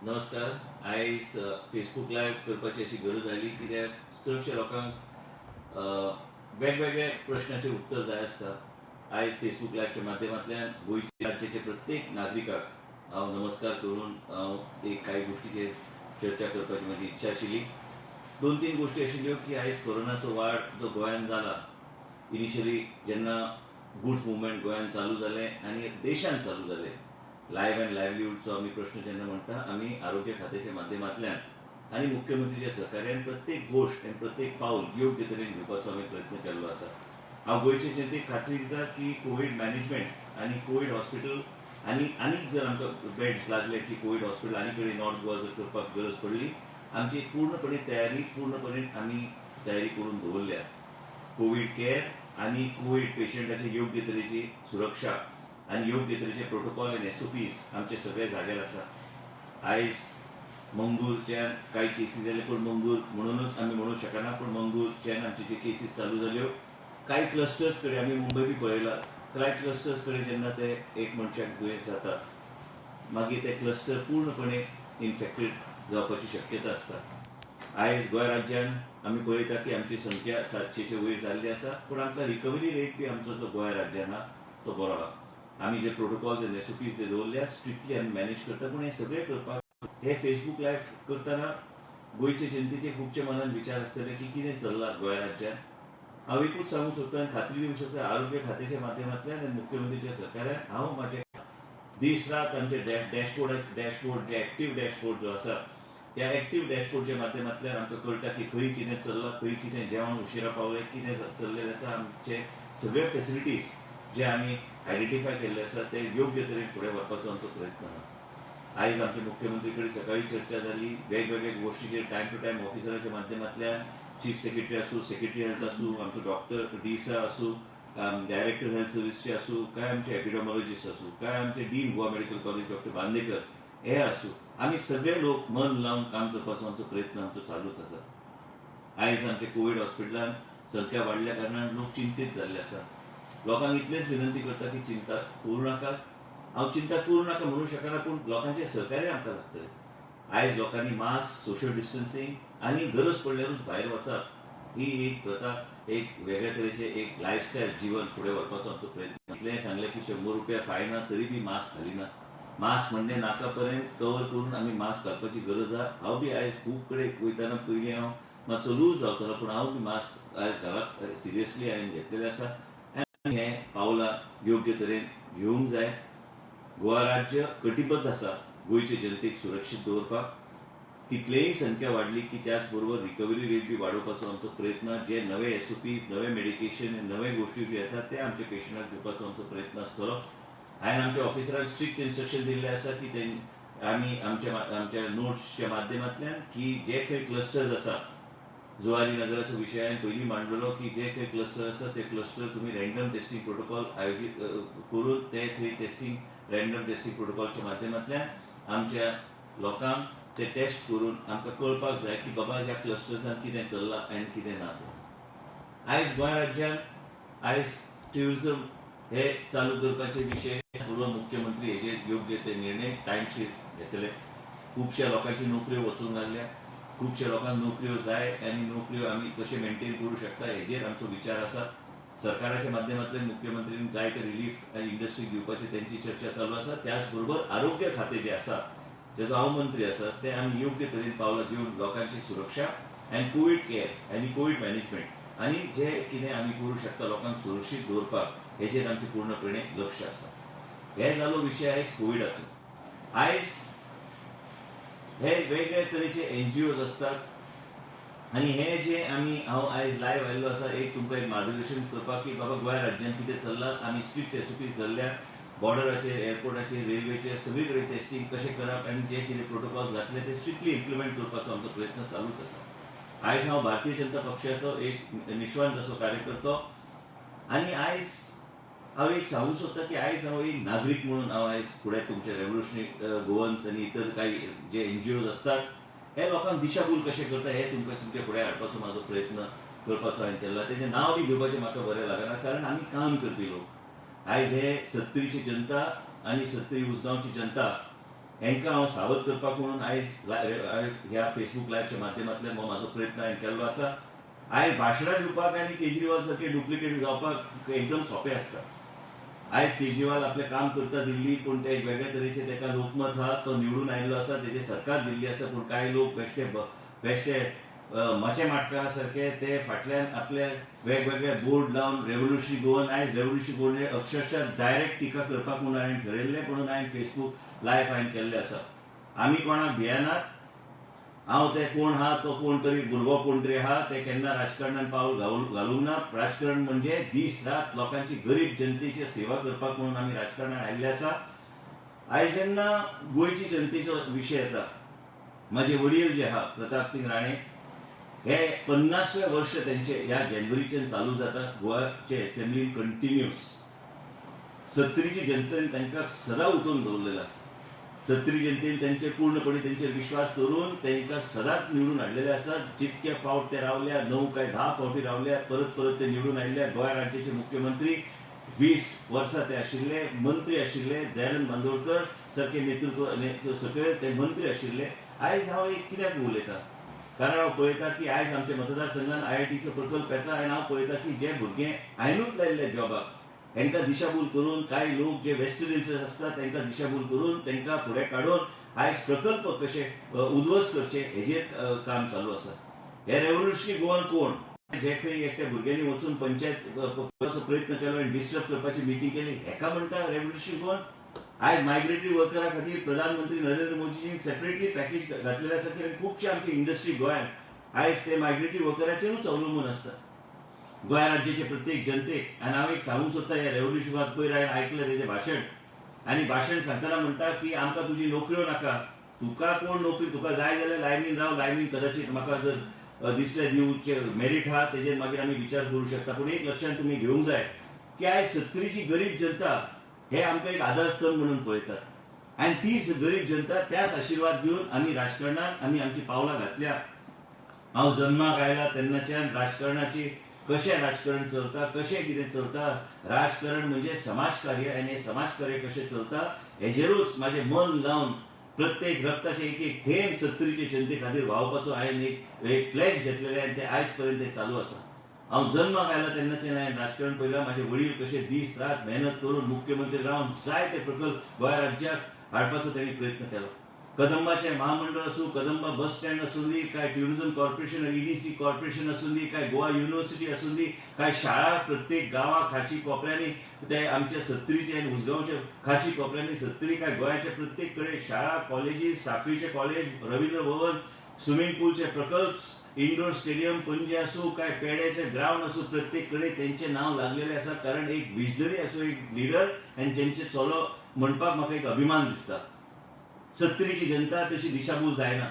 नमस्कार. आयज Facebook live करपाची अशी गरज आयली कित्याक चडशे लोकांक वेगवेगळे प्रश्नाचे उत्तर जाय आसता. आयज फेसबुक लायव्हच्या माध्यमांतल्यान गोंयच्या राज्याचे प्रत्येक नागरिकाक हांव नमस्कार करून हांव एक काही गोष्टीचेर चर्चा करपाची म्हजी इच्छा आशिल्ली. 2-3 गोष्टी आशिल्ल्यो की आयज कोरोनाचो वाड जो गोंयांत जाला, इनिशियली जेन्ना गुड्स मुवमेंट गोंयांत चालू जालें आनी देशांत चालू जालें, लायव्ह अँड लायव्हलीहूडचो आमी प्रश्न जेन्ना म्हणटा, आमी आरोग्य खात्याच्या माध्यमांतल्यान आनी मुख्यमंत्रीच्या सहकार्यान प्रत्येक गोष्ट आनी प्रत्येक पावल योग्य तरेन घेवपाचो आमी प्रयत्न केल्लो आसा. हांव गोंयचे जनतेक खात्री दिता की कोवीड मॅनेजमेंट आनी कोवीड हॉस्पिटल आनीक जर आमकां बेड्स लागले की कोवीड हॉस्पिटल आनी कडेन नॉर्थ गोवा जर करपाक गरज पडली, आमची पूर्णपणे आमी तयारी करून दवरल्या. कोवीड केअर आनी कोवीड पेशंटाची योग्य तरेची सुरक्षा आनी योग्य तरेचे प्रोटोकॉल आनी SOPs आमचे सगळे जाग्यार आसा. आयज मंगूरच्यान कांय केसीस जाले, पूण मंगूर म्हणूनच आमी म्हणूंक शकना, पूण मंगूरच्यान आमचे जे केसीस चालू जाल्यो, कांय क्लस्टर्स कडेन आमी मुंबय बी पळयला, कांय क्लस्टर्स कडेन जेन्ना ते एक मनशाक दुयेंस जाता, मागीर ते क्लस्टर पूर्णपणे इन्फेक्टेड जावपाची शक्यता आसता. आयज गोंय राज्यांत आमी पळयता की आमची संख्या 700चे वयर जाल्ली आसा, पूण आमकां रिकवरी रेट बी आमचो जो गोंय राज्यांत आहा तो बरो आहा. आमी जे प्रोटोकॉल्स आनी SOPs जे दवरल्या स्ट्रिक्टली आमी मॅनेज करता. पूण हे सगळे करपाक हे फेसबुक लायव्ह करतना गोंयचे जनतेचे खुबशे मनान विचार आसतले की कितें चल्लां गोंय राज्यांत. हांव एकूच सांगूंक सोदता आनी खात्री दिवंक सोदता, आरोग्य खात्याच्या माध्यमांतल्यान आनी मुख्यमंत्रीच्या सहकार्यान हांव म्हाजे दीस रात आमचे डॅशबोर्ड जे एक्टीव डॅशबोर्ड जो आसा, त्या एक्टीव डॅशबोर्डच्या माध्यमांतल्यान आमकां कळटा की खंय कितें चल्लां, खंय कितें जेवण उशिरा पावलें, कितें चल्लेलें आसा. आमचे सगळे फेसिलिटीज जे आमी आयडेंटिफाय केल्ले आसा ते योग्य तरेन फुडें व्हरपाचो आमचो प्रयत्न आहा. आयज आमचे मुख्यमंत्री कडेन सकाळी चर्चा जाली. वेगवेगळे गोश्टीचेर टायम टू टायम ऑफिसरांच्या माध्यमांतल्यान चीफ सेक्रेटरी आसूं, सेक्रेटरी हेल्थ आसूं, आमचो डॉक्टर DSA आसूं, डायरेक्टर हेल्थ सर्विसचे आसूं, काय आमचे एपिडॉमॉलॉजिस्ट आसूं, काय आमचे dean Goa medical college doctor Bandekar हे आसूं, आमी सगळे लोक मन लावन काम करपाचो आमचो प्रयत्न आमचो चालूच आसा. आयज आमचे कोवीड हॉस्पिटलांत संख्या वाडल्या कारणान लोक चिंतीत जाल्ले आसा. लोकांक इतलेच विनंती करता की चिंता करूं नाकात. हांव चिंता करूं नाका म्हणूंक शकना, पूण लोकांचें सहकार्य आमकां लागतलें. आयज लोकांनी मास्क, सोशल डिस्टन्सिंग आनी गरज पडल्यारूच भायर वचप ही एक प्रथा, एक वेगळ्या तरेचे एक लायफस्टायल जीवन फुडें व्हरपाचो आमचो प्रयत्न. इतलें सांगलें की 100 रुपया फायन आहा तरी बी मास्क घालिना. मास्क म्हणजे नाका पर्यंत कवर करून आमी मास्क घालपाची गरज आहा. हांव बी आयज खूब कडेन वयताना पयलीं हांव मातसो लूज रावतालो, पूण हांव बी मास्क आयज घालप सिरियसली हांवें घेतलेलें आसा. हे पावलां योग्य तरेन घेवंक जाय. गोवा राज्य कटिबद्ध आसा गोंयचे जनतेक सुरक्षीत दवरपाक. कितलेय संख्या वाडली की त्याच बरोबर रिकवरी रेट बी वाडोवपाचो आमचो प्रयत्न. जे नवे SOPs, नवे मेडिकेशन, नवे गोश्टी जे येतात ते आमच्या पेशंटाक दिवपाचो आमचो प्रयत्न आसतलो. हांवें आमच्या ऑफिसरांक स्ट्रिक्ट इन्स्ट्रक्शन दिल्ले आसा की आमी आमच्या नोट्सच्या माध्यमांतल्यान की जे खंय क्लस्टर्स आसा, जुवारी नगराचो विशय हांवें पयलीं मांडलेलो की जे खंय क्लस्टर आसा ते क्लस्टर तुमी रँडम टेस्टिंग प्रोटोकॉल आयोजीत करून ते थंय रँडम टेस्टिंग प्रोटोकॉलच्या माध्यमांतल्यान आमच्या लोकांक ते टेस्ट करून आमकां कळपाक जाय की बाबा ह्या क्लस्टर्सांत कितें चल्लां आनी कितें ना. आयज गोंय राज्यांत आयज ट्युरिजम हे चालू करपाचे विशय पूर्व मुख्यमंत्री हेजेर योग्य ते निर्णय टायमशीर घेतले. खुबश्या लोकांची नोकऱ्यो वचूंक लागल्या. खुबश्या लोकांक नोकऱ्यो जाय आनी नोकऱ्यो आमी कशे मेंटेन करूं शकता हेजेर आमचो विचार आसा. सरकाराच्या माध्यमांतल्यान मुख्यमंत्र्यांनी जायते रिलीफ आनी इंडस्ट्री दिवपाची त्यांची चर्चा चालू आसा. त्याच बरोबर आरोग्य खातें जें आसा, जेजो हांव मंत्री आसा, ते आमी योग्य तरेन पावलां घेवन लोकांची सुरक्षा आनी कोवीड केअर आनी कोवीड मॅनेजमेंट आनी जे कितें आमी करूं शकता लोकांक सुरक्षीत दवरपाक हेजेर आमचें पूर्णपणे लक्ष आसा. हे जालो विशय आयज कोविडाचो. आयज हे वेगळे तरेचे NGOs असतात आनी हे जे हांव आयज लायव्ह आयिल्लो आसा एक तुमकां एक मार्गदर्शन करपाक की बाबा गोंय राज्यांत कितें चल्लां. आमी स्ट्रिक्ट SOPs धरल्या. बॉर्डराचेर, एअरपोर्टाचेर, रेल्वेचेर सगळी कडेन टेस्टिंग कशें करप आनी जे कितें प्रोटोकॉल्स घातले ते स्ट्रिक्टली इम्प्लिमेंट करपाचो आमचो प्रयत्न चालूच आसा. आयज हांव भारतीय जनता पक्षाचो एक निश्वांत असो कार्यकर्तो आनी आयज हांव एक सांगूंक सोदता की आयज हांव एक नागरीक म्हणून हांव आयज फुडें तुमचे रेव्होल्युशनरी गोवन्स आनी इतर काही जे NGOs असतात हे लोकांक दिशाभूल कशें करता हे तुमचे फुडें हाडपाचो म्हाजो प्रयत्न करपाचो हांवें केला. तेजें नांव बी घेवपाचें म्हाका बरें लागना, कारण आमी काम करपी लोक. आयज हे 70ची जनता आनी 70 उसगांवची जनता हांकां हांव सावध करपाक म्हणून आयज ह्या फेसबूक लायव्हच्या माध्यमांतल्यान हो म्हाजो प्रयत्न हांवें केल्लो आसा. आयज भाशणां दिवपाक आनी केजरीवाल सारके डुप्लिकेट जावपाक एकदम सोंपें आसता. आयज केजरीवाल आपलें काम करता दिल्ली, पूण ते एक वेगळे तरेचे ताका लोकमत आहा, तो निवडून आयिल्लो आसा, तेजी सरकार दिल्ली आसा, पूण कांय लोक बेश्टे माचे माटकारा सारके ते फाटल्यान आपले वेगवेगळे बोर्ड लावन रेव्होल्युशनरी गोवन, आयज रेव्होल्युशनरी गोवन अक्षरशः डायरेक्ट टिका करपाक म्हणून हांवें ठरयल्लें, म्हणून हांवें फेसबूक लायव्ह हांवें केल्लें आसा. आमी कोणाक भियेनात. हांव ते कोण आहा तो कोण तरी भुरगो कोण तरी आहा, ते केन्ना राजकारणान पावल घालूंक ना. राजकारण म्हणजे दीस रात लोकांची गरीब जनतेची सेवा करपाक म्हणून आमी राजकारणान आयिल्ले आसा. आयज जेन्ना गोंयची जनतेचो विशय येता, म्हाजे वडील जे आहा प्रताप सिंग राणे, हे 50वें वर्ष तेंचे ह्या जानेवारीच्यान चालू जाता गोवाचे असेंब्लीन कंटिन्युअस. सत्तरीची जनतेन तांकां सदां उठोवन दवरलेलो आसा. सत्तरी जनतेन तेंचे पूर्णपणे तेंचेर विश्वास दवरून तांकां सदांच निवडून हाडलेले आसा. जितके फावट ते रावल्या, 9 काय 10 फावटी रावल्या, परत परत ते निवडून आयिल्ले. गोंय राज्याचे मुख्यमंत्री 20 वर्सां ते आशिल्ले, मंत्री आशिल्ले, दयानंद बांदोडकर सारखे नेतृत्व सकयल ते मंत्री आशिल्ले. आयज हांव एक कित्याक उलयतां, कारण हांव पळयतां की आयज आमच्या मतदारसंघान IITचो प्रकल्प येता, आनी हांव पळयतां की जे भुरगे हांवेंनूच लायिल्ले जॉबाक, तांकां दिशाभूल करून, कांय लोक जे वेस्टेड इंट्रस्ट आसता तांकां दिशाभूल करून तांकां फुडें काडून आयज प्रकल्प कशे उद्ध्वस्त करचे हेजेर काम चालू आसा. हे रेव्होल्युशनरी गोवन कोण, जे खंय एकट्या भुरग्यांनी वचून पंचायत करपाचो प्रयत्न केलो आनी डिस्टर्ब करपाची मिटींग केली, हेका म्हणटा रेव्होल्युशनरी गोवन. आयज मायग्रेटरी वर्करा खातीर प्रधानमंत्री नरेंद्र मोदीजीन सेपरेटली पॅकेज घातलेलें आसा, कित्याक खुबशे आमची इंडस्ट्री गोंयांत आयज ते मायग्रेटरी वर्कराचेरूच अवलंबून आसता. गोंय राज्याचे प्रत्येक जनतेक. आनी हांव एक सांगूंक सोदतां, ह्या रेव्होल्युशनाक पयर हांवें आयकलें तेजें भाशण, आनी भाशण सांगतना म्हणटा की आमकां तुजी नोकऱ्यो नाका, तुका कोण नोकरी, तुका जाय जाल्यार लायनीन राव, लायनीन कदाचित म्हाका जर दिसलें दिवचे मेरीट आहा तेजेर मागीर आमी विचार करूं शकता. पूण एक लक्षांत तुमी घेवंक जाय की आयज सत्तरीची गरीब जनता हे आमकां एक आधारस्तंभ म्हणून पळयतात, आनी तीच गरीब जनता त्याच आशिर्वाद घेवन आमी राजकारणान आमी आमची पावलां घातल्या. हांव जल्माक आयला तेन्नाच्यान राजकारणाची कशें राजकारण चलता, कशें कितें चलता, राजकारण म्हणजे समाजकार्य, आनी हें समाजकार्य कशें चलता हेजेरूच म्हाजें मन लावन प्रत्येक रक्ताचे एक एक थेंब सत्तरीचे जनते खातीर व्हांवपाचो हांवें एक प्लेज घेतलेलें, आनी तें आयज पर्यंत तें चालू आसा. हांव जल्माक आयला तेन्नाच्यान हांवें राजकारण पळयलां. म्हाजे वडील कशे दीस रात मेहनत करून मुख्यमंत्री रावन जायते प्रकल्प गोंय राज्याक हाडपाचो तेणी प्रयत्न केलो. कदंबाचे महामंडळ आसूं, कदंबा बस स्टँड आसूं दी, काय ट्युरिझम कॉर्पोरेशन, EDC कॉर्पोरेशन आसूं दी, काय गोवा युनिव्हर्सिटी आसूं दी, काय शाळा प्रत्येक गांवां खाशी कोपऱ्यांनी ते आमच्या सत्तरीचे आनी उसगांवचे खाशी कोपऱ्यांनी सत्तरी, काय गोंयाच्या प्रत्येक कडेन शाळा, कॉलेजीस, साखळीचे कॉलेज, रवींद्र भवन, स्विमींग पूलचे प्रकल्प, इंडोर स्टेडियम पणजे आसूं, काय पेड्याचे ग्राउंड आसूं, प्रत्येक कडेन तेंचें नांव लागलेलें आसा. कारण एक विजनरी आसूं, एक लिडर, आनी जेंचे चलो म्हणपाक म्हाका एक अभिमान दिसता. सत्तरीची जनता तशी दिशाभूल जायना,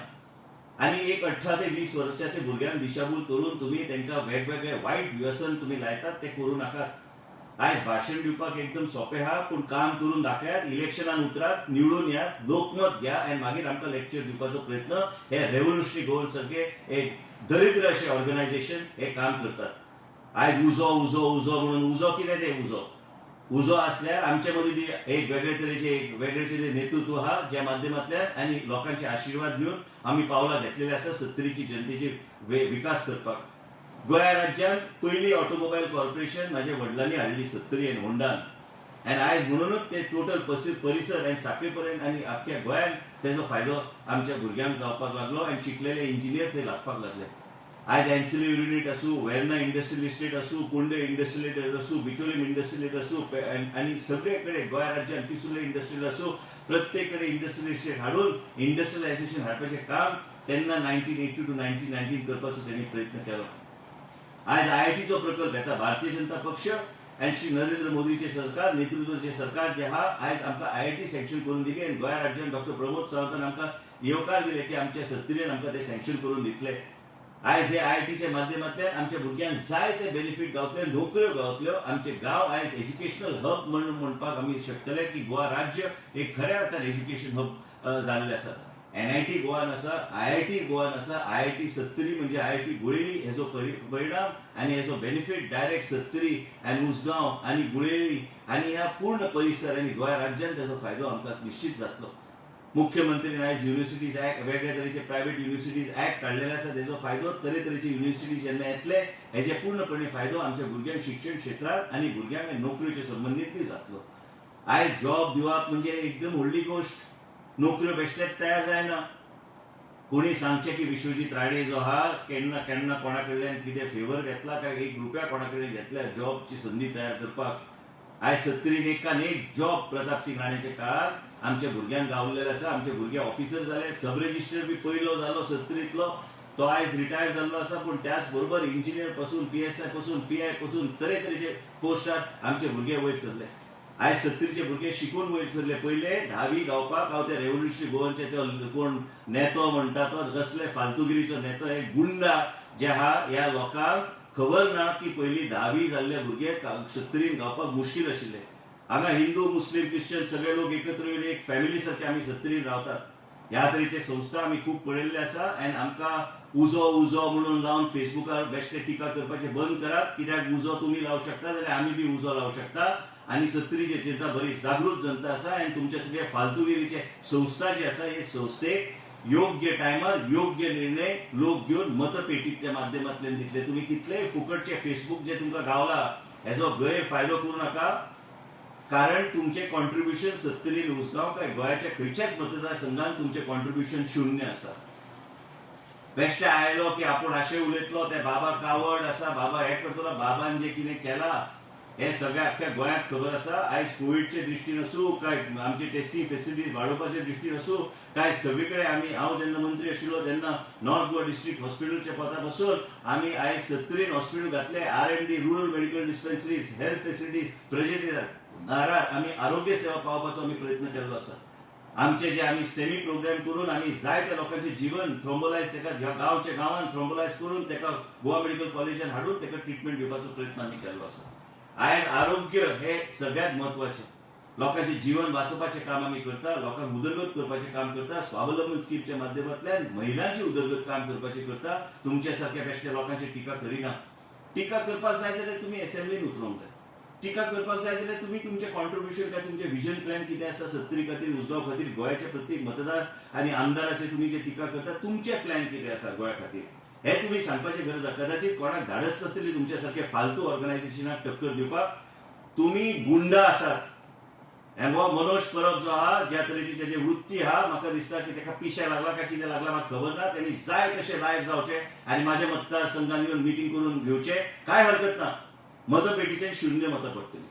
आनी एक 18 ते 20 वर्साच्या भुरग्यांक दिशाभूल करून तुमी तांकां वेगवेगळे वायट व्यसन तुमी लायतात, ते करूं नाकात. आयज भाशण दिवपाक एकदम सोंपें आहा, पूण काम करून दाखयात, इलेक्शनान उतरात, निवडून यात, लोकमत घ्या, आनी मागीर आमकां लेक्चर दिवपाचो प्रयत्न हे रेव्होल्युशनरी गोवन सारके एक दरिद्र अशें ऑर्गनायझेशन हे काम करतात. आयज उजो उजो उजो म्हणून उजो कितें तें उजो आसल्यार आमचे मदीं बी एक वेगळे तरेचे नेतृत्व आहा, ज्या माध्यमांतल्यान आनी लोकांचे आशिर्वाद घेवन आमी पावलां घेतलेलीं आसा सत्तरीची जनतेची विकास करपाक. गोंय राज्यांत पयली ऑटोमोबायल कॉर्पोरेशन म्हाज्या वडिलांनी हाडली सत्तरी आनी होंडान, आनी आयज म्हणूनच ते टोटल परिसर आनी साखळे पर्यंत आनी आख्ख्या गोंयांत तेजो फायदो आमच्या भुरग्यांक जावपाक लागलो, आनी शिकलेले इंजिनियर ते लागपाक लागले. आयज एन्सिलरी युनिट आसूं, वेर्ना इंडस्ट्रियल इस्टेट आसूं, कुंडे इंडस्ट्रियल इस्टेट आसूं, बिचोलीम इंडस्ट्रियल इस्टेट आसूं, आनी सगळे कडेन गोंय राज्यांत पिसुले इंडस्ट्रियल आसूं, प्रत्येक कडेन इंडस्ट्रियल इस्टेट हाडून इंडस्ट्रियलायझेशन हाडपाचें काम तेन्ना 1980 to 1919 करपाचो तेणी प्रयत्न केलो. आयज IITचो प्रकल्प येता. भारतीय जनता पक्ष आनी श्री नरेंद्र मोदीचे सरकार नेतृत्वाचे सरकार जे आहा, आयज आमकां IIT सँक्शन करून दिली, आनी गोंय राज्यान डॉ. प्रमोद सावंतान आमकां येवकार दिले की आमच्या सत्तरीन आमकां ते सँक्शन करून दितले. आयज हे IITच्या माध्यमांतल्यान आमच्या भुरग्यांक जाय ते बेनिफीट गावतले, नोकऱ्यो गावतल्यो. आमचे गांव आयज एज्युकेशनल हब म्हणून म्हणपाक आमी शकतले की गोवा राज्य एक खऱ्या अर्थान एज्युकेशन हब जाल्लें आसा. NIT गोवान आसा, IIT गोवान आसा. IIT सत्तरी म्हणजे IIT गुळेली हेजो परिणाम आनी हेजो बेनिफीट डायरेक्ट सत्तरी आनी उसगांव आनी गुळेली आनी ह्या पूर्ण परिसर आनी गोंय राज्यान तेजो फायदो आमकां निश्चित जातलो. मुख्यमंत्र्यांनी आयज युनिव्हर्सिटीज ऍक्ट वेगळ्या तरेचे प्रायव्हेट युनिव्हर्सिटीज ऍक्ट काढलेले आसा. तेजो फायदो तरेतरेचे युनिव्हर्सिटीज जेन्ना येतले हेजे पूर्णपणे फायदो आमच्या भुरग्यांक शिक्षण क्षेत्रात आनी भुरग्यांक नोकऱ्योचे संबंदीत बी जातलो. आयज जॉब दिवप म्हणजे एकदम व्हडली गोष्ट. नोकऱ्यो बेश्टेच तयार जायना. कोणी सांगचे की विश्वजीत राणे जो हा केन्ना केन्ना कोणा कडल्यान कितें फेवर घेतला काय 1 रुपया कोणा कडल्यान घेतल्या जॉबची संदी तयार करपाक. आयज 70 एकान एक जॉब प्रताप सिंग राणेच्या काळार आमच्या भुरग्यांक गावल्लेले आसा. आमचे भुरगे ऑफिसर जाले. सब रजिस्टर बी पयलो जालो 70तलो. तो आयज रिटायर जाल्लो आसा. पूण त्याच बरोबर इंजिनियर पासून PSI पासून PI पासून तरेतरेचे पोस्टार आमचे भुरगे वयर सरले. आयज 70चे भुरगे शिकून वयर सरले. पयले 10वी गावपाक हांव त्या रेव्होल्युशनरी गोवनचे तो कोण नेतो म्हणटा तो कसले फालतुगिरीचो नेतो हे गुंडा जे आहा ह्या लोकांक खबर ना की पयलीं 10वी जाल्ले भुरगे 70 गावपाक मुश्कील आशिल्ले. हांगा हिंदू मुस्लिम क्रिश्चन सगळे लोक एकत्र येवन एक फॅमिली सारखे आमी 70 रावतात. ह्या तरेचे संस्था आमी खूब पळयल्ले आसा. आनी आमकां उजो म्हणून जावन फेसबुकार बेश्टे टिका करपाचे बंद करात. कित्याक उजो तुमी लावंक शकता जाल्यार आमी बी उजो लावंक शकता. आनी 70ची जनता बरी जागृत जनता आसा. आनी तुमचे सगळे फालतुगिरीचे संस्था जे आसा हे संस्थेक योग्य टायमार योग्य निर्णय लोक घेवन मतपेटीच्या माध्यमांतल्यान दितले. तुम्ही कितलेय फुकटचे फेसबुक जे तुमकां गावला हेजो गैरफायदो करूं नाका. कारण तुमचे कॉन्ट्रिब्युशन 70 उसगांव काय गोंयाच्या खंयच्याच मतदारसंघात तुमचे कॉन्ट्रिब्युशन शून्य आसा. बेश्टे आयलो की आपूण अशें उलयतलो ते बाबा कावड आसा बाबा हे करतलो. बाबान जे कितें केलां हे सगळ्या अख्ख्या गोंयाक खबर आसा. आयज कोविडचे दृश्टीन आसूं काय आमचे टेस्टिंग फेसिलिटीज वाडोवपाचे दृश्टीन आसूं काय सगळीकडे आमी हांव जेन्ना मंत्री आशिल्लो तेन्ना नॉर्थ गोवा डिस्ट्रिक्ट हॉस्पिटलच्या पदा पासून आमी आयज 70 हॉस्पिटल घातले. R&D rural medical dispensaries health facilities प्रजेच्या दारार आमी आरोग्य सेवा पावपाचो आमी प्रयत्न केल्लो आसा. आमचे जे आमी स्टेमी प्रोग्राम करून आमी जायत्या लोकांचे जीवन थ्रोम्बोलायज तेका गांवच्या गांवांत थ्रोम्बोलायज करून तेका गोवा मेडिकल कॉलेजान हाडून तेका ट्रिटमेंट दिवपाचो प्रयत्न आमी केल्लो आसा. आयज आरोग्य हे सगळ्यात महत्वाचे. लोकांचे जीवन वाचोवपाचे काम आमी करता. लोकांक उदरगत करपाचे काम करता. स्वावलंबन स्कीमच्या माध्यमांतल्यान महिलांची उदरगत काम करपाचे करता. तुमच्या सारख्या बेश्ट्या लोकांची टिका करिना. टिका करपाक जाय जाल्यार तुमी असेंब्लीन उतरूंक जाय. टिका करपाक जाय जाल्यार तुमी तुमचे कॉन्ट्रिब्युशन काय तुमचे विजन प्लॅन कितें आसा 70 खातीर उसगांव खातीर गोंयाच्या प्रत्येक मतदार आनी आमदाराचे तुमी जे टिका करता तुमचे प्लॅन कितें आसा गोंया खातीर हे तुमी सांगपाची गरज आसा. कदाचित कोणाक धाडस नासतली तुमच्या सारखे फालतू ऑर्गनायझेशनाक टक्कर दिवपाक. तुम्ही गुंडा आसात. आनी हो मनोज परब जो आहा ज्या तरेची तेजी वृत्ती आहा म्हाका दिसता की तेका पिशा लागला काय कितें लागला म्हाका खबर ना. तेणी जाय तशें लायव्ह जावचे आनी माझ्या मतदारसंघान येवन मिटींग करून घेवचे काय हरकत ना. मतपेटीचे 0 मतां पडटली.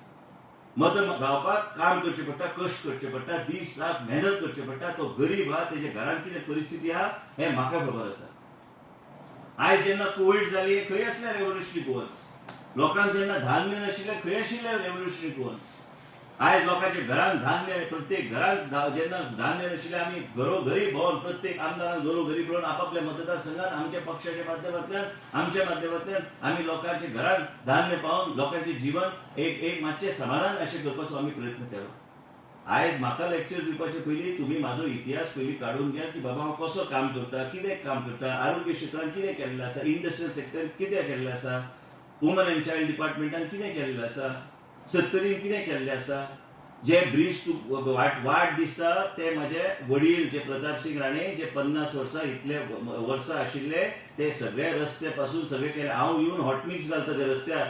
मत गावपाक काम करचें पडटा कश्ट करचे पडटा दीस रात मेहनत करचे पडटा. तो गरीब आहा तेजे घरांत कितें परिस्थिती आहा हें म्हाका खबर आसा. आयज जेन्ना कोविड जाली खंय आसले रेव्होल्युशनरी गोवन्स. लोकांक जेन्ना धान्य नाशिल्लें खंय आशिल्ले रेव्होल्युशनरी गोवन्स. आयज लोकांच्या घरांत धान्य प्रत्येक घरांत जेन्ना धान्य नाशिल्लें आमी घरोघरी भोंवन प्रत्येक आमदारान घरोघरी भोंवन आपापल्या मतदारसंघात आमच्या पक्षाच्या माध्यमांतल्यान आमच्या माध्यमांतल्यान आमी लोकांच्या घरांत धान्य पावोवन लोकांचे जीवन एक मातशें समाधान अशें करपाचो आमी प्रयत्न केलो. आयज म्हाका लेक्चर दिवपाचे पयलीं तुमी म्हाजो इतिहास पयलीं काडून घ्या की बाबा हांव कसो काम करता कितें काम करता आरोग्य क्षेत्रांत कितें केल्लें आसा इंडस्ट्रियल सेक्टर कितें केल्लें आसा वुमन एंड चायल्ड डिपार्टमेंटान कितें केल्लें आसा 70 कितें केल्लें आसा. जे ब्रिज वाट दिसता ते म्हाजे वडील जे प्रताप सिंग राणे जे 50 वर्सां इतले वर्सां आशिल्ले ते सगळे रस्ते पासून सगळे केले. हांव येवन हॉटमिक्स घालता ते रस्त्यार.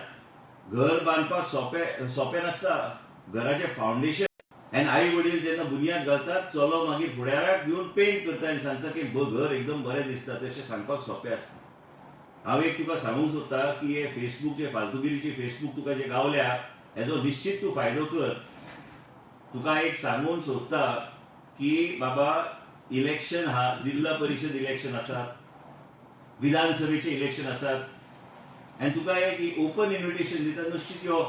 घर बांदपाक सोंपें नासता. घराचें फावंडेशन आनी आई वडील जेन्ना बुनयाद घालतात चलो मागीर फुडाराक येवन पेंट करता आनी सांगता की घर एकदम बरें दिसता तशें सांगपाक सोंपें आसता. हांव एक तुका सांगूंक सोदता की हे फेसबुक जे फालतुगिरीचे फेसबुक तुका जे गावल्या हेजो निश्चित तूं फायदो कर. तुका एक सांगून सोदता की बाबा इलेक्शन हा जिल्हा परिषद इलेक्शन आसात विधानसभेचे इलेक्शन आसात आनी तुका एक ओपन इन्विटेशन दिता निश्चित यो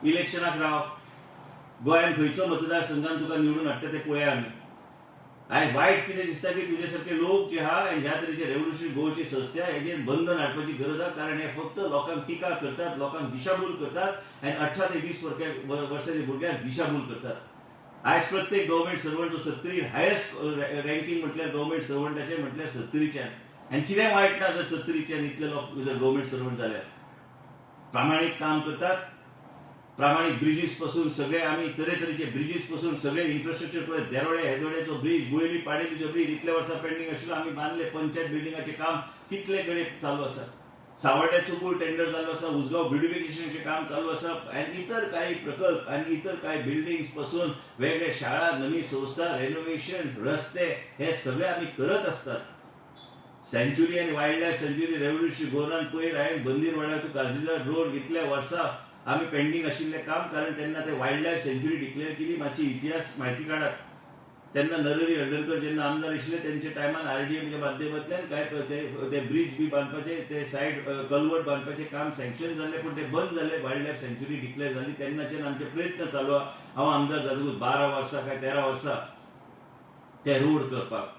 इलेक्शनाक राव. गोंयान खंयचो मतदारसंघान तुका निवडून हाडटा ते पळया आमी. आयज वायट कितें दिसता की तुजे सारके लोक जे आहा आनी ह्या तरेचे रेव्होल्युशनरी गोवची संस्था हेजेर बंधन हाडपाची गरज आहा. कारण हे फक्त लोकांक टिका करतात लोकांक दिशाभूल करतात आनी 18 ते 20 वर्सांच्या भुरग्यांक दिशाभूल करतात. आयज प्रत्येक गव्हर्मेंट सर्वंट 70 हायेस्ट रँकिंग म्हटल्यार गव्हर्मेंट सर्वंटाचे म्हटल्यार 70च्यान. आनी कितें वायट ना जर 70च्यान इतले लोक जर गव्हर्मेंट सर्वंट जाल्यार. प्रामाणीक काम करतात प्रामाणीक ब्रिजीस पासून सगळे आमी तरेतरेचे ब्रिजीस पासून सगळे इन्फ्रास्ट्रक्चर पळय देरोळे हेदोळेचो ब्रिज गुळेली पाडेलीचो ब्रिज इतले वर्सां पेंडिंग आशिल्लो आमी बांदले पंचायत बिल्डिंगाचें काम कितले कडेन चालू आसा सावड्ड्याचो पूल टेंडर चालू आसा उसगांव ब्युटिफिकेशनचें काम चालू आसा आनी इतर काही प्रकल्प आनी इतर काही बिल्डिंग्स पासून वेगळे शाळा नवी संस्था रेनोवेशन रस्ते हे सगळे आमी करत असतात सँच्युरी आनी वायल्ड लायफ सँच्युरी रेव्होल्युशनरी गोवनान पयर हांवें बंदीरवाडा टू गाझीजाड रोड इतल्या वर्सां आमी पेंडिंग आशिल्लें काम कारण तेन्ना ते वायल्ड लायफ सँच्युरी डिक्लेअर केली मातशी इतिहास म्हायती काडात तेन्ना नरहरी हळदणकर जेन्ना आमदार आशिल्ले तेंच्या टायमान आरडीएमच्या माध्यमांतल्यान काय ते ब्रिज बी बांदपाचे ते सायड कलवर्ट बांदपाचें काम सँक्शन जाल्लें पूण ते बंद जालें वायल्ड लायफ सँच्युरी डिक्लेअर जाली तेन्नाच्यान आमचे प्रयत्न चालू आहा हांव आमदार जातकूच 12 वर्सां काय 13 वर्सां ते रोड करपाक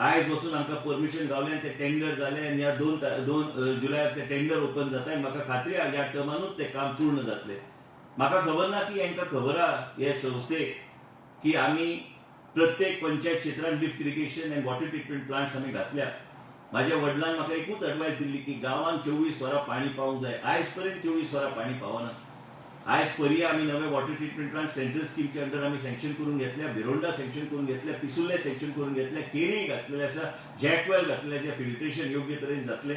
आयज वचून आमकां परमिशन गावलें ते टेंडर जालें आनी ह्या 2 जुलयाक ते टेंडर ओपन जाता आनी म्हाका खात्री आहा ह्या टर्मानूच तें काम पूर्ण जातलें म्हाका खबर ना की हांकां खबर आहा हे संस्थेक की आमी प्रत्येक पंचायत क्षेत्रांत लिफ्ट इरिगेशन आनी वॉटर ट्रिटमेंट प्लांट्स आमी घातल्या म्हाज्या वडिलांन म्हाका एकूच एडवायस दिल्ली की गांवांत 24 वरां पाणी पावूंक जाय आयज पर्यंत 24 वरां पाणी पावना आयज पर्या आमी नवे वॉटर ट्रिटमेंट प्लांट सेंट्रल स्कीमच्या अंडर आमी सँक्शन करून घेतल्या बिरोंडा सँक्शन करून घेतल्या पिसुल्ले सँक्शन करून घेतल्या केरी घातलेले आसा जॅकवेल घातलेले जे फिल्ट्रेशन योग्य तरेन जातलें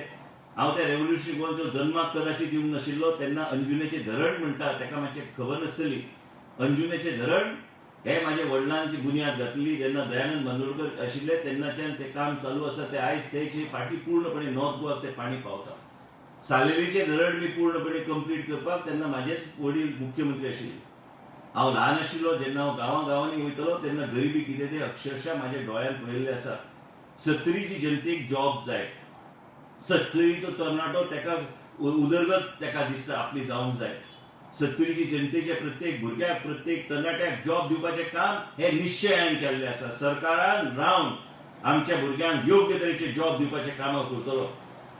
हांव त्या रेव्होल्युशनरी गोवनचो जल्माक कदाचित येवंक नाशिल्लो तेन्ना अंजुनेचें धरण म्हणटा तेका मातशें खबर नासतली अंजुनेचें धरण हे म्हाज्या वडिलांची बुन्याद घातली जेन्ना दयानंद बांदोडकर आशिल्ले तेन्नाच्यान तें काम चालू आसा ते आयज तेची फाटी पूर्णपणे नॉर्थ गोवाक तें पाणी पावता सालेलीचें धरण बी पूर्णपणे कंप्लीट करपाक तेन्ना म्हाजेच वडील मुख्यमंत्री आशिल्ले हांव ल्हान आशिल्लो जेन्ना हांव गांवांनी वयतलो तेन्ना गरिबी कितें तें अक्षरशः म्हाज्या दोळ्यान पळयल्लें आसा 70ची जनतेक जॉब जाय 70चो तरणाटो तेका उदरगत तेका दिसता आपली जावंक जाय 70ची जनतेच्या प्रत्येक भुरग्याक प्रत्येक तरणाट्याक जॉब दिवपाचें काम हे निश्चयान केल्लें आसा सरकारान रावन आमच्या भुरग्यांक योग्य तरेचे जॉब दिवपाचें काम हांव करतलो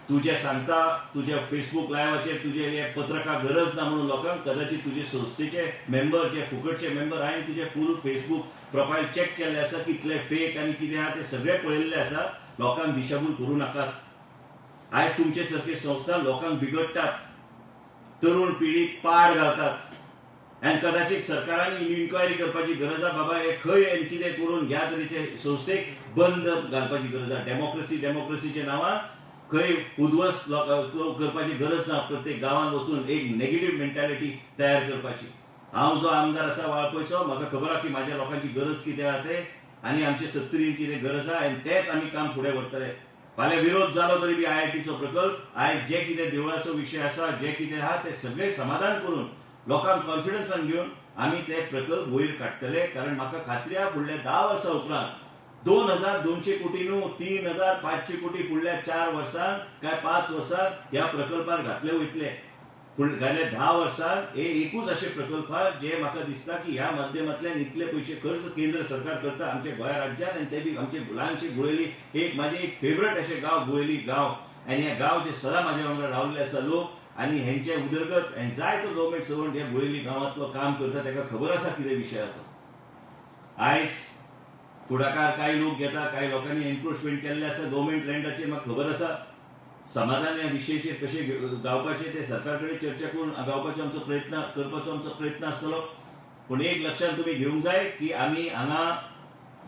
तूं जें सांगता तुज्या फेसबूक लायव्हाचेर तुजे हे पत्रकाक गरज ना म्हणून लोकांक कदाचित तुजे संस्थेचे मेंबर जे फुकटचे मेंबर हांवें तुजे फूल फेसबूक प्रोफायल चॅक केल्ले आसा कितले फेक आनी कितें आहा ते सगळे पळयल्ले आसा लोकांक दिशाभूल करूं नाकात आयज तुमचे सारके संस्था लोकांक बिगडटात तरुण पिढीक पाड घालतात आनी कदाचित सरकारान इन्क्वायरी करपाची गरज आहा बाबा हे खंय आनी कितें करून ह्या तरेचे संस्थेक बंद घालपाची गरज आहा डेमोक्रेसीच्या नांवान खंय उद्ध्वस्त करपाची गरज ना प्रत्येक गांवांत वचून एक नेगेटिव्ह मेंटॅलिटी तयार करपाची हांव जो आमदार आसा वाळपयचो म्हाका खबर आहा की म्हाज्या लोकांची गरज कितें आहा ते आनी आमचे 70 कितें गरज आहा आनी तेच आमी काम फुडें व्हरतले फाल्यां विरोध जालो तरी बी IITचो प्रकल्प आयज जे कितें देवळाचो विशय आसा जे कितें आहा ते सगळे समाधान करून लोकांक कॉन्फिडन्सान घेवन आमी ते प्रकल्प वयर काडटले कारण म्हाका खात्री आहा फुडल्या 10 वर्सां उपरांत 2200 कोटी न्हू 3500 कोटी फुडल्या 4 वर्सांत काय 5 वर्सांत ह्या प्रकल्पार घातले वयतले फुडल्या 10 वर्सांत हे एकूच अशे प्रकल्प आहा जे म्हाका दिसता की ह्या माध्यमांतल्यान इतले पयशे खर्च केंद्र सरकार करता आमच्या गोंय राज्यान आनी ते बी आमचे ल्हानशे गुळेली एक म्हाजे एक फेवरेट अशें गांव गुळेली गांव आनी हे गांव जे सदां म्हाज्या वांगडा रावल्ले आसा लोक आनी हेंचे उदरगत आनी जायतो गव्हर्मेंट सर्वंट हे गुळेली गांवांतलो काम करता ताका खबर आसा कितें विशय आहा तो आयज फुडाकार काही लोक घेता काही लोकांनी एन्क्रोचमेंट केल्ले आसा गव्हर्मेंट लँडाचेर म्हाका खबर आसा समाधान ह्या विशयाचेर कशे गावपाचे ते सरकार कडेन चर्चा करून गावपाचो आमचो प्रयत्न करपाचो आमचो प्रयत्न आसतलो पूण एक लक्षांत तुमी घेवंक जाय की आमी हांगा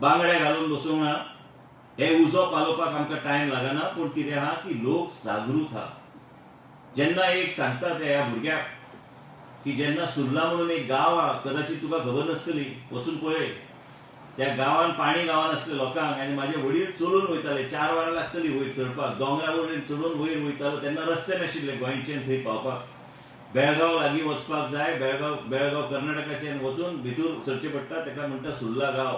बांगडे घालून बसूंक ना हे उजो पालोवपाक आमकां टायम लागना पूण कितें आहा की लोक जागृत आहा जेन्ना एक सांगता ते ह्या भुरग्याक की जेन्ना सुर्ला म्हणून एक गांव आहा कदाचित तुका खबर नासतली वचून पळय त्या गांवांत पाणी गावनासले लोकांक आनी म्हाजे वडील चलून वयताले 4 वरां लागतली वयर चडपाक दोंगरा वयर चडून वयर वयतालो तेन्ना रस्ते नाशिल्ले गोंयच्यान थंय पावपाक बेळगांव लागीं वचपाक जाय बेळगांव कर्नाटकाच्यान वचून भितर सरचें पडटा ताका म्हणटा सुर्ला गांव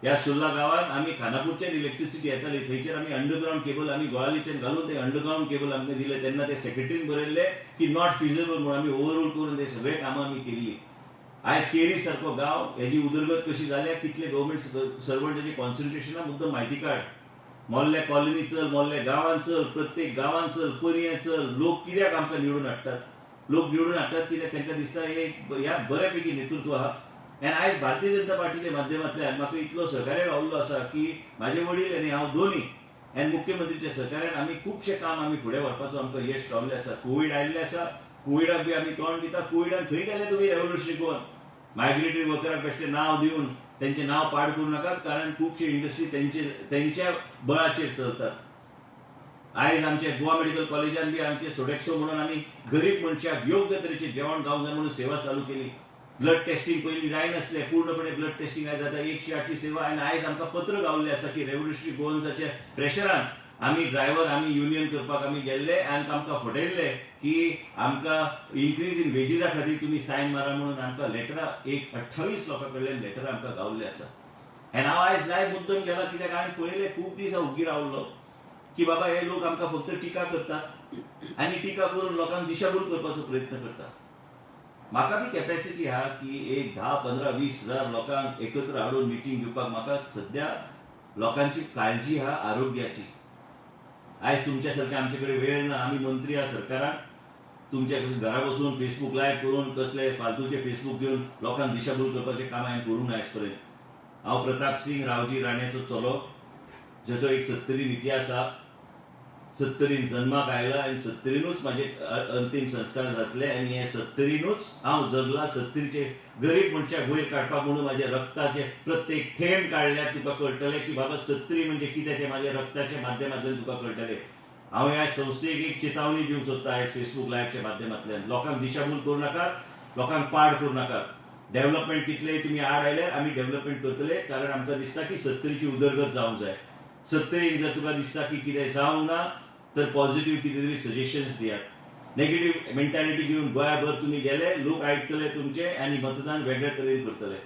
ह्या सुर्ला गांवांत आमी खानापूरच्यान इलेक्ट्रिसिटी येताली थंयच्यान आमी अंडरग्रावंड केबल आमी गोळालीच्यान घालून ते अंडरग्रावंड केबल आमकां दिले तेन्ना ते सेक्रेटरीन बरयल्ले की नॉट फिजिबल म्हणून आमी ओवरऑल करून ते सगळे कामां आमी केल्ली आयज केरी सारको गांव हेजी उदरगत कशी जाल्या कितले गव्हर्मेंट सर्वंटाची कॉन्सन्ट्रेशना मुद्दम म्हायती काड मोल्ले कॉलनी चल मोल्ले गांवांत चल प्रत्येक गांवांत चल पर्यें चल लोक कित्याक आमकां निवडून हाडटात लोक निवडून हाडटात कित्याक तांकां दिसता एक ह्या बऱ्यापैकी नेतृत्व आहा आनी आयज भारतीय जनता पार्टीच्या माध्यमांतल्यान म्हाका इतलो सहकार्य गावल्लो आसा की म्हाजे वडील आनी हांव दोनी आनी मुख्यमंत्रीच्या सहकार्यान आमी खुबशे काम आमी फुडें व्हरपाचो आमकां यश गावल्लें आसा कोवीड आयिल्लें आसा कोविडाक बी आमी तोंड दिता. कोविडान खंय गेले तुम्ही रेव्होल्युशनरी गोवन? मायग्रेटरी वर्कराक बेश्टें नांव दिवन त्यांचे नाव पाड करू नाकात, कारण खुबशे इंडस्ट्री त्यांच्या बळाचेर चलतात. आयज आमचे गोवा मेडिकल कॉलेजान बी आमचे सोडेक्सो म्हणून आमी गरीब मनशाक योग्य तरेचे जेवण गावंक जाय म्हणून सेवा चालू केली. ब्लड टेस्टिंग पयलीं जायनासलें, पूर्णपणे ब्लड टेस्टिंग आयज जाता 108ची सेवा. आनी आयज आमकां पत्र गावल्लें आसा की रेव्होल्युशनरी गोवन्साच्या प्रेशरान आमी ड्रायव्हर आमी युनियन करपाक आमी गेल्ले आनी आमकां फटयल्ले की आमकां इन्क्रीज इन वेजीसा खातीर तुमी सायन मारा म्हणून आमकां लेटरां 28 लोकां कडल्यान लेटरां आमकां गावल्ले आसा. आनी हांव आयज लायव्ह मुद्दम गेला कित्याक हांवें पळयलें खूब दीस हांव ओग्गी रावल्लो की बाबा हे लोक आमकां फक्त टिका करतात आनी टिका करून लोकांक दिशाभूल करपाचो प्रयत्न करतात. म्हाका बी कॅपॅसिटी आहा की एक 10, 15, 20 हजार लोकांक एकत्र हाडून मिटींग घेवपाक. म्हाका सध्या लोकांची काळजी आहा आरोग्याची. आयज तुमच्या सारखे आमचे कडेन वेळ ना. आमी मंत्री आहा सरकाराक. तुमच्या घरा बसून फेसबूक लायव्ह करून कसले फालतूचे फेसबूक घेवन लोकांक दिशाभूल करपाचें काम हांवें करूंक ना आयज पर्यंत. हांव प्रताप सिंग रावजी राणेचो चलो, जाचो एक 70 इतिहास आहा. 70 जन्माक आयला आनी 70नूच म्हाजे अंतीम संस्कार जातले आनी हे 70नूच हांव जगला. 70चे गरीब मनशाक वयर काडपाक म्हणून म्हाज्या रक्ताचे प्रत्येक थेंब काडल्यार तुका कळटलें की बाबा 70 म्हणजे कितें तें म्हाज्या रक्ताच्या माध्यमांतल्यान तुका कळटलें. हांव ह्या संस्थेक एक चेतावणी दिवंक सोदता आयज फेसबूक लायव्हच्या माध्यमांतल्यान. लोकांक दिशाभूल करूं नाकात, लोकांक पाड करूं नाकात. डेव्हलपमेंट कितलेय तुमी आड आयल्यार आमी डेव्हलपमेंट करतले, कारण आमकां दिसता की 70ची उदरगत जावंक जाय. 70 जर तुका दिसता की कितें जावंक ना तर पॉझिटिव्ह कितें तरी सजेशन्स दियात. नेगेटिव्ह मेंटॅलिटी घेवन गोंयाभर तुमी गेले, लोक आयकतले तुमचे आनी मतदान वेगळे तरेन करतले.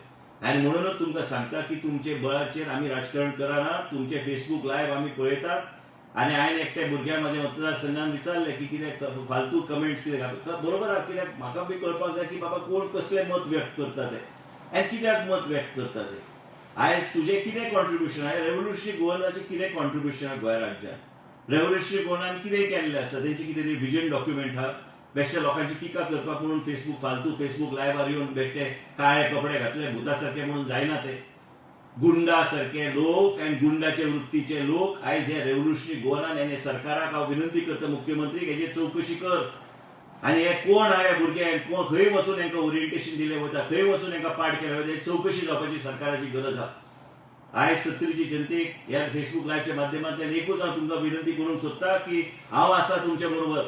आनी म्हणूनच तुमकां सांगता की तुमचे बळाचेर आमी राजकारण करना. तुमचे फेसबूक लायव्ह आमी पळयतात. आनी हांवें एकट्या भुरग्याक म्हाज्या मतदारसंघान विचारलें की कितें फालतू कमेंट्स कितें घालता. बरोबर आहा, कित्याक म्हाका बी कळपाक जाय की बाबा कोण कसलें मत व्यक्त करता ते आनी कित्याक मत व्यक्त करता ते. आयज तुजें कितें कॉन्ट्रिब्युशन आहा? रेव्होल्युशनरी गोवनाचें कितें कॉन्ट्रिब्युशन आहा गोंय राज्यात? रेव्होल्युशनरी गोवनान कितें केल्लें आसा? तेंची कितें तरी विजन डॉक्युमेंट आहा? बेश्टे लोकांची टिका करपाक म्हणून फालतू फेसबूक लायव्हार येवन बेश्टे काळे कपडे घातले भुता सारके म्हणून जायना ते. गुंडा सारखे लोक आनी गुंडाचे वृत्तीचे लोक आयज हे रेव्होल्युशनरी गोवनान आनी सरकाराक हांव विनंती करता, मुख्यमंत्री हेजी चवकशी कर. आनी हे कोण आहा हे भुरगे, कोण खंय वचून हांकां ओरिएंटेशन दिलें वता, खंय वचून हांकां पाड केलें वता, चवकशी जावपाची सरकाराची गरज आहा. आयज 70ची जनतेक ह्या फेसबूक लायव्हच्या माध्यमांतल्यान एकूच हांव तुमकां विनंती करूंक सोदता की हांव आसा तुमच्या बरोबर.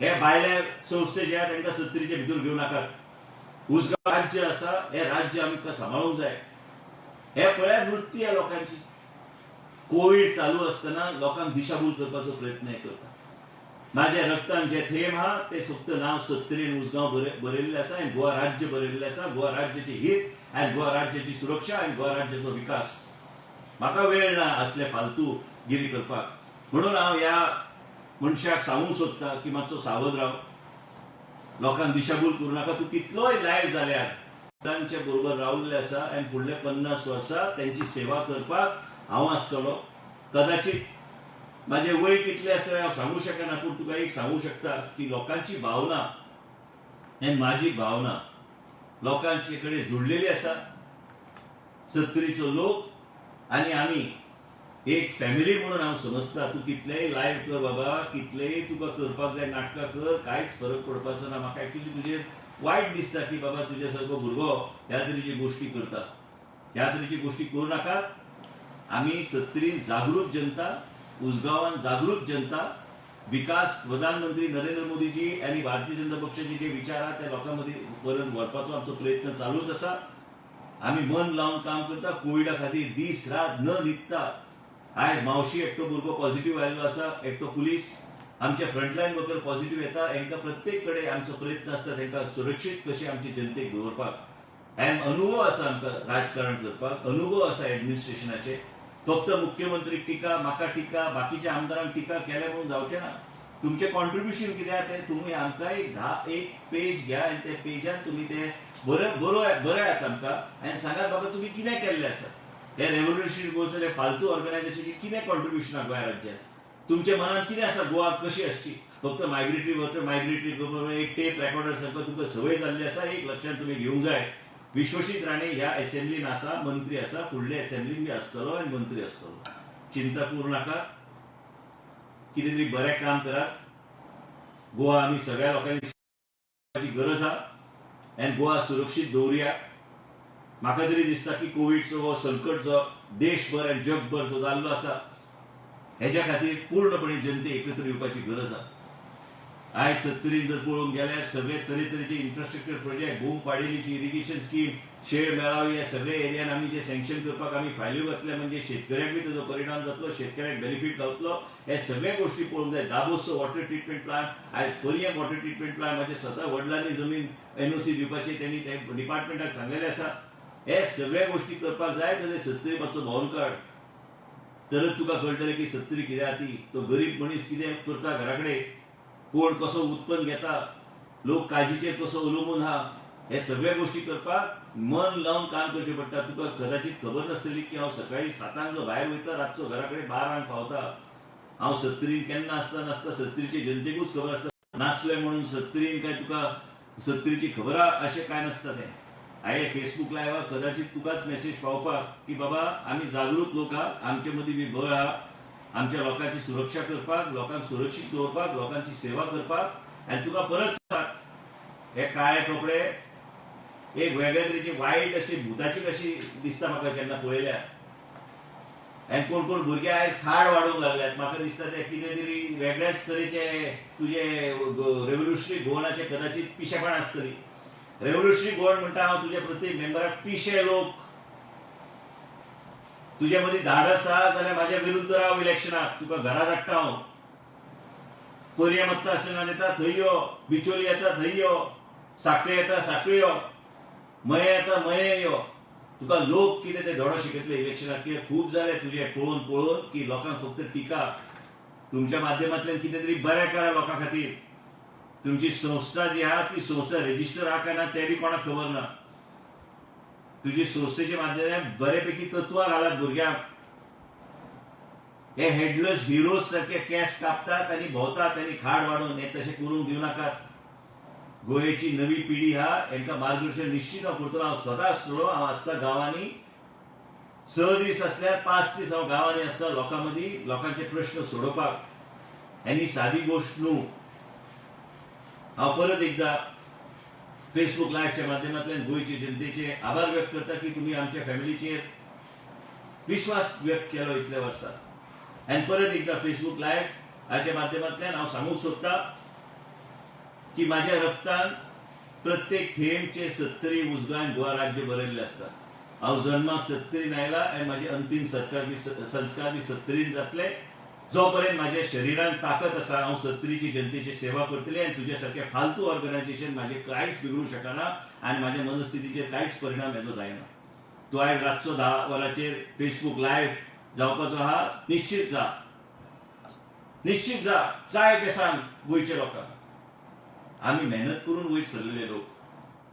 हे भायल्या संस्थे जे आहा तांकां 70चे भितर घेवं नाकात. उजगांव राज्य आसा, हे राज्य आमकां सांबाळूंक जाय. हे पळयात वृत्ती ह्या लोकांची. कोविड चालू आसतना लोकांक दिशाभूल करपाचो प्रयत्न हे करता. म्हाज्या रक्तान जे थेंब आहा ते फक्त नांव 70 उजगांव बरयल्लें आसा आनी गोवा राज्य बरयल्लें आसा. गोवा राज्याची हित आनी गोवा राज्याची सुरक्षा आनी गोवा राज्याचो विकास. म्हाका वेळ ना असले फालतू गिरी करपाक. म्हणून हांव ह्या मनशाक सांगूंक सोदता की मातसो सावध राव. लोकांक दिशाभूल करूं नाका. तूं कितलोय लायव्ह जाल्यार तांच्या बरोबर रावल्ले आसा आनी फुडले 50 वर्सां त्यांची सेवा करपाक हांव आसतलो. कदाचित म्हाजें वय कितलें आसा हांव सांगूं शकना, पूण तुका एक सांगूं शकता की लोकांची भावना आनी म्हाजी भावना लोकांचे कडेन जोडलेली आसा. 70चो लोक आनी आमी एक फॅमिली म्हणून हांव समजता. तूं कितलेय लायव्ह कर बाबा, कितलेय तुका करपाक जाय नाटकां कर, कांयच फरक पडपाचो ना. म्हाका एक्चुअली तुजेर वायट दिसता की बाबा तुज्या सारको भुरगो ह्या तरेची गोश्टी करता. ह्या तरेची गोश्टी करूं नाकात. आमी 70 जागृत जनता, उजगांवान जागृत जनता. विकास प्रधानमंत्री नरेंद्र मोदीजी आनी भारतीय जनता पक्षाचे जे विचार आहा ते लोकां मदीं पर्यंत व्हरपाचो आमचो प्रयत्न चालूच आसा. आमी मन लावन काम करता. कोविडा खातीर दीस रात न न्हिदता. आयज मावशी एकटो भुरगो पॉझिटिव्ह आयिल्लो आसा, एकटो पुलीस. आमचे फ्रंटलायन वर्कर पॉझिटिव्ह येता. हांकां प्रत्येक कडेन आमचो प्रयत्न आसता तांकां सुरक्षीत कशें आमचे जनतेक दवरपाक. आनी अनुभव आसा आमकां राजकारण करपाक, अनुभव आसा एडमिनिस्ट्रेशनाचे. फक्त मुख्यमंत्री टिका, म्हाका टिका, बाकीच्या आमदारांक टिका केले म्हणून जावचें ना. तुमचे कॉन्ट्रिब्युशन कितें आहा तें तुमी आमकां एक पेज घ्या आनी त्या पेजान तुमी ते बरयात आमकां आनी सांगात बाबा तुमी कितें केल्लें आसा. हे रेव्होल्युशनरी गोवन्स फालतू ऑर्गनायझेशनची कितें कॉन्ट्रिब्युशन आहा गोंय राज्यात. तुमच्या मनात कितें आसा गोवा कशी आसची. फक्त मायग्रेटरी वर्कर मायग्रेटरी एक टेप रेकॉर्डर सारको तुमकां संवय जाल्ली आसा. एक लक्षांत तुमी घेवंक जाय. विश्वजीत राणे ह्या असेंब्लीन आसा, मंत्री आसा, फुडले असेंब्लीन बी आसतलो आनी मंत्री आसतलो. चिंता करूं नाका. कितें तरी बरें काम करात. गोवा आमी सगळ्या लोकांनी गरज हा आनी गोवा सुरक्षीत दवरया. म्हाका तरी दिसता की कोविडचो हो संकट जो देशभर आनी जगभर जो जाल्लो आसा हेच्या खातीर पूर्णपणे जनते एकत्र येवपाची गरज आहा. आयज 70 जर पळोवंक गेल्यार सगळे तरेतरेचे इन्फ्रास्ट्रक्चर प्रोजेक्ट, बोंब पाडेलीची इरिगेशन स्कीम, शेड मेळावे, हे सगळे एरियान आमी जे सँक्शन करपाक आमी फायल्यो घातल्या म्हणजे शेतकऱ्याक बी ताजो परिणाम जातलो, शेतकऱ्याक बेनिफीट गावतलो. हे सगळे गोश्टी पळोवंक जाय. दाबोसचो वॉटर ट्रिटमेंट प्लांट, आयज पर्यंत वॉटर ट्रिटमेंट प्लांट म्हाजे स्वता वडिलांनी जमीन NOC दिवपाचे तेणी ते डिपार्टमेंटाक सांगलेले आसा. हे सगळे गोश्टी करपाक जाय जाल्यार 70 मातसो भोंवन काड. तरच तुका कळटलें की 70 कितें आहा ती. तो गरीब मनीस कितें करता घरा कडेन, कोण कसो उत्पन्न घेता, लोक काजीचेर कसो अवलंबून आहा, हे सगळे गोश्टी करपाक मन लावन काम करचें पडटा. तुका कदाचित खबर नासतली की हांव सकाळी 7 जो भायर वयता, रातचो घरा कडेन 12 पावता. हांव 70 केन्ना आसता नासता 70 जनतेकूच खबर आसता. नासले म्हणून 70 काय तुका 70 खबर अशें कांय नासता तें. हांवें फेसबूक लायव्हाक कदाचित तुकाच मेसेज पावपाक की बाबा आमी जागृत लोक आहा, आमचे मदीं बी भंय आहा, आमच्या लोकांची सुरक्षा करपाक, लोकांक सुरक्षीत दवरपाक, लोकांची सेवा करपाक. आनी तुका परत सांगतात हे काळे कपडे एक वेगळ्या तरेची वायट अशी भुताची कशी दिसता म्हाका केन्ना पळयल्यार. आनी कोण कोण भुरगे आयज खाड वाडोवंक लागल्यात. म्हाका दिसता ते कितें तरी वेगळ्याच तरेचे तुजे रेव्होल्युशनरी गोवनाचे कदाचित पिशेपण आसतली. रेव्होल्युशनरी गोवन म्हणटा हांव तुज्या प्रत्येक मेंबराक पिशे लोक. तुझ्या मदीं धाडस आहा जाल्यार म्हाज्या विरुद्ध राव इलेक्शनाक. तुका घरा धाडटा हांव. कोरया मतदारसंघात येता थंय यो, बिचोली येता थंय यो, साखळे येता साखळे यो, मये येता मये यो. तुका लोक कितें ते धडो शिकयतले इलेक्शनाक. कित्याक खूब जाले तुजे पळोवन पळोवन की लोकांक फक्त टिका. तुमच्या माध्यमांतल्यान कितें तरी बरें करा लोकां खातीर. तुमची संस्था जी आहा ती संस्था रेजिस्टर आहा काय ना तें बी कोणाक खबर ना. तुजी संस्थेच्या माध्यमांतल्यान बरेपैकी तत्वां घालात भुरग्यांक. हे हेडलेस हिरोज सारखे केस कापतात आनी भोंवतात आनी खाड वाडून. हे तशें करूंक दिवं नाकात. गोंयची नवी पिढी हा हांकां मार्गदर्शन निश्चित हांव करतलो. हांव स्वता आसतलो. हांव आसता गांवांनी 6 दीस आसल्यार 5 दीस हांव गांवांनी आसता लोकां मदीं लोकांचे प्रश्न सोडोवपाक. आनी सादी गोश्ट न्हू. हांव परत एकदा फेसबूक लायव्हच्या माध्यमांतल्यान गोंयचे जनतेचे आभार व्यक्त करता की तुमी आमच्या फॅमिलीचेर विश्वास व्यक्त केलो इतल्या वर्सां. आनी परत एकदा फेसबूक लायव्ह हाच्या माध्यमांतल्यान हांव सांगूंक सोदतां की म्हाज्या रक्तान प्रत्येक थेंबचे 70 उजगावन गोवा राज्य बरयल्लें आसता. हांव जल्माक 70 आयला आनी म्हाजे अंतीम संस्कार बी 70 जातले. जो पर्यंत म्हाज्या शरिरान ताकद आसा हांव 70 जनतेची सेवा करतलें. आनी तुज्या सारकें फालतू ऑर्गनायझेशन म्हाजें कांयच बिगडूंक शकना आनी म्हाज्या मनस्थितीचेर कांयच परिणाम हेजो जायना. तूं आयज रातचो 10 वरांचेर फेसबूक लायव्ह जावपाचो आहा निश्चित जा. निश्चित जा. जाय तें सांग गोंयच्या लोकांक. आमी मेहनत करून वयर सरलेले लोक.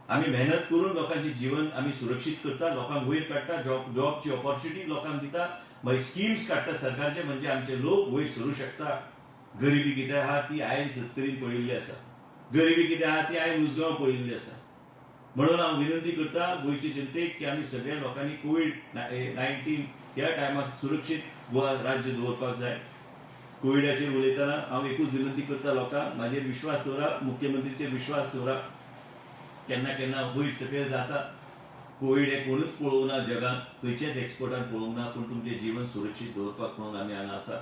आमी मेहनत करून लोकांचें जीवन आमी सुरक्षीत करता, लोकांक वयर काडटा, जॉबची ऑपॉर्च्युनिटी लोकांक दिता, मागीर स्किम्स काडटा सरकारचे म्हणजे आमचे लोक वयर सरूं शकता. गरिबी कितें आहा ती हांवें 70 पळयल्ली आसा. गरिबी कितें आहा ती हांवें उजगांव पळयल्ली आसा. म्हणून हांव विनंती करता गोंयचे जनतेक की आमी सगळ्या लोकांनी कोविड-19 ह्या टायमार सुरक्षीत गोवा राज्य दवरपाक जाय. कोविडाचेर उलयतना हांव एकूच विनंती करता लोकांक म्हाजेर विश्वास दवरा, मुख्यमंत्रीचेर विश्वास दवरा. केन्ना केन्ना वयर सकयल जाता. कोविड हे कोणूच पळोवंक ना जगांत, खंयचेच एक्सपर्टान पळोवंक ना. पूण तुमचें जीवन सुरक्षीत दवरपाक म्हणून आमी हांगा आसा.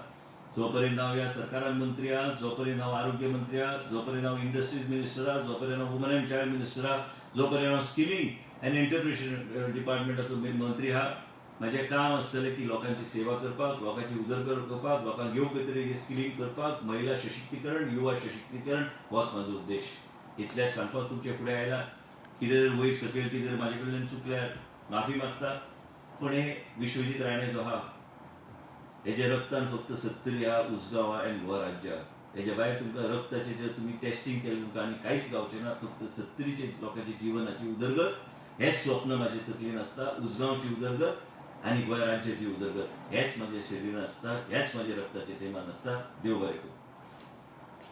जो पर्यंत हांव ह्या सरकारान मंत्री आहा, जो पर्यंत हांव आरोग्य मंत्री आहा, जो पर्यंत हांव इंडस्ट्रीज मिनिस्टर आहा, जो पर्यंत हांव वुमन एंड चायल्ड मिनिस्टर आहा, जो पर्यंत हांव स्किलिंग एंड एंटरप्रिन्युअरशिप डिपार्टमेंटाचो मंत्री आहा, म्हाजें काम आसतलें की लोकांची सेवा करपाक, लोकांची उदरगत करपाक, लोकांक योग्य तरेचे स्किलिंग करपाक, महिला सशक्तीकरण, युवा सशक्तीकरण होच म्हाजो उद्देश. इतलेंच सांगपाक तुमचे फुडें आयला. कितें जर वयर सकयल कितें जर म्हाजे कडल्यान चुकल्यार माफी मागता. पूण हे विश्वजीत राणे जो आहा हेजे रक्तान फक्त 70 आहा, उजगांव आहा आनी गोवा राज्य आहा. हेज्या भायर तुमकां रक्ताचें जर तुमी टेस्टिंग केलें तुमकां आनी कांयच गावचें ना. फक्त 70 लोकांची जिवनाची उदरगत हेच स्वप्न म्हाजे तकलेन आसता. उजगांवची उदरगत आनी गोंय राज्याची उदरगत हेच म्हाज्या शरिरान आसता, हेच म्हाज्या रक्ताच्या थेमान आसता. देव बरें करूं.